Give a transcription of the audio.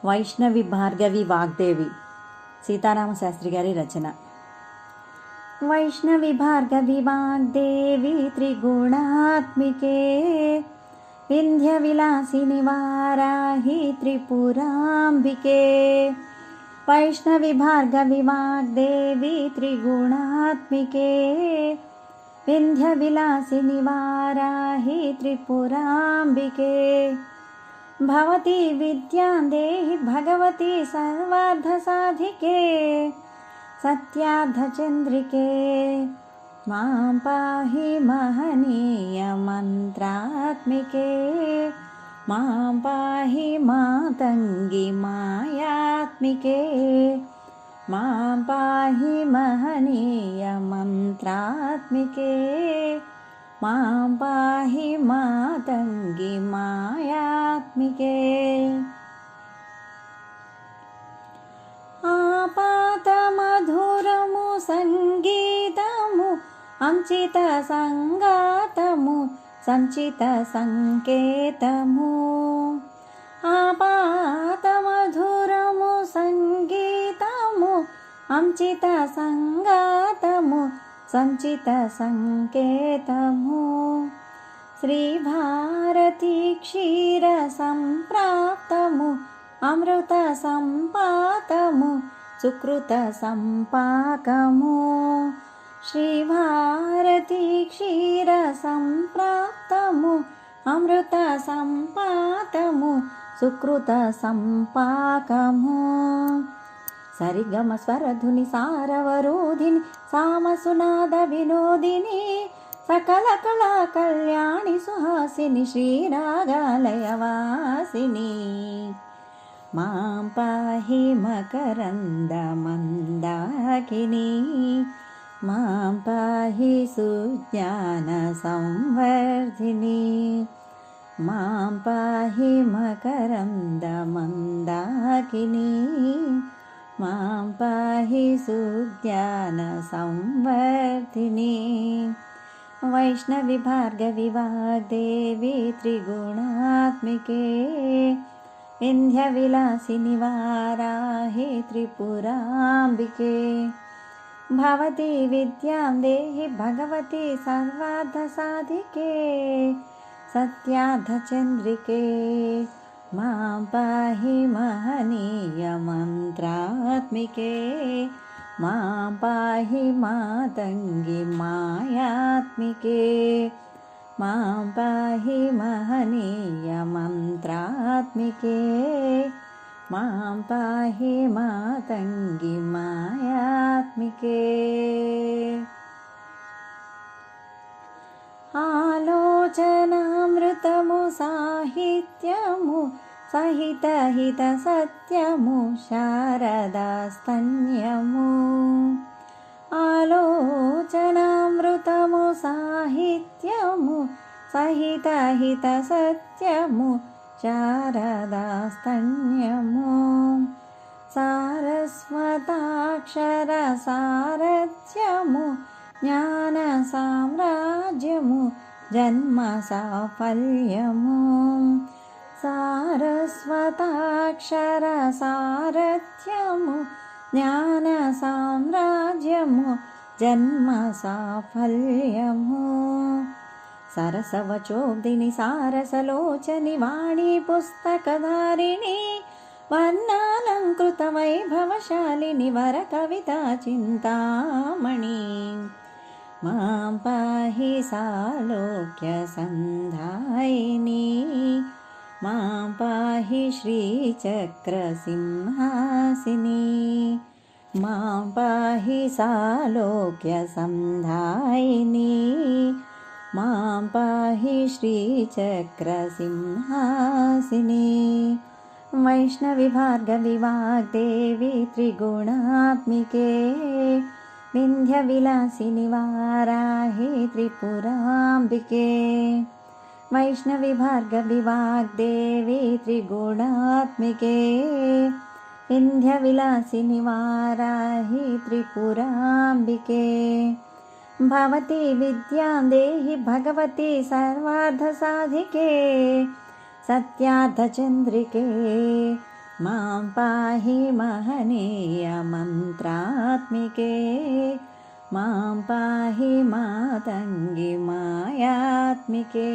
వైష్ణవి భార్గవి వాగ్దేవి సీతారామశాస్త్రి గారి రచన. వైష్ణవి భార్గవి వాగ్దేవి త్రిగుణాత్మికే వింధ్య విలాసిని వారాహి త్రిపురాంబికే. వైష్ణవి భార్గవి వాగ్దేవి త్రిగుణాత్మికే వింధ్య విలాసిని వారాహి త్రిపురాంబికే. भवती विद्यां देहि भगवती सर्वार्थसाधिके सत्यार्थचन्द्रिके. मां पाहि महनीयमन्त्रात्मिके मां पाहि मातङ्गी मायात्मिके. मां पाहि महनीयमन्त्रात्मिके मां पाहि मातङ्गी मायात्मिके. आपातमधुरमु सङ्गीतमु अंचितसङ्गातमु सञ्चितसङ्केतमु. आपातमधुरमु सङ्गीतमु अंचितसङ्गातमु सञ्चितसङ्केतमु. श्रीभारती क्षीरसम्प्राप्तमु अमृतसम्पातमु सुकृतसम्पाकमु. श्रीभारती क्षीरसम्प्राप्तमु अमृतसम्पातमु सुकृतसम्पाकमु. सरिगम स्वरधुनि सारवरोधिनि सामसुनाद विनोदिनी सकल कला कल्याणि सुहासिनि श्रीरागालयवासिनी. मां पाहि मकरन्दमन्दाकिनी मां पाहि सुज्ञानसंवर्धिनी. मां पाहि मकरन्दमन्दाकिनी मां पाहि सुज्ञानसंवर्धिनी. वैष्णवी भार्गवी वाग्देवी त्रिगुणात्मिके विन्ध्यविलासिनि वाराहि त्रिपुराम्बिके. भवती विद्यां देहि भगवती सर्वार्थसाधिके सत्यार्थचन्द्रिके. मां पाहि महनीयमन्त्रात्मिके मां पाहि मातङ्गी मायात्मिके. मां पाहि महनीयमन्त्रात्मिके मां पाहि मातङ्गी मायात्मिके. आलोचनामृतमु साहित्यमु सहितहितसत्यमु शारदास्तन्यमु. आलोचनामृतमु साहित्यमु सहितहितसत्यमु शारदास्तन्यमु. सारस्वताक्षरसारथ्यमु ज्ञानसाम्राज्यमु जन्मसाफल्यमु. सारस्वताक्षरसारथ्यमु ज्ञानसाम्राज्यमु जन्मसाफल्यमु. सरसवचोब्दिनि सारसलोचनि वाणी पुस्तकधारिणि वर्णालङ्कृतवैभवशालिनि वरकविता चिन्तामणि. मां पाहि सालोक्यसन्धायिनी मां पाहि श्रीचक्रसिंहासिनी. मां पाहि सालोक्यसन्धायिनी मां पाहि श्रीचक्रसिंहासिनी. वैष्णवी भार्गवी वाग्देवी त्रिगुणात्मिके विन्ध्यविलासिनि वाराहि त्रिपुराम्बिके. वैष्णवी भार्गवी वाग्देवी त्रिगुणात्मिके विन्ध्यविलासिनि वाराहि त्रिपुराम्बिके. भवती विद्यां देहि भगवती सर्वार्थसाधिके सत्यार्थचन्द्रिके मां पाहि महनीयमन्त्रात्मिके मां पाहि मातङ्गि मायात्मिके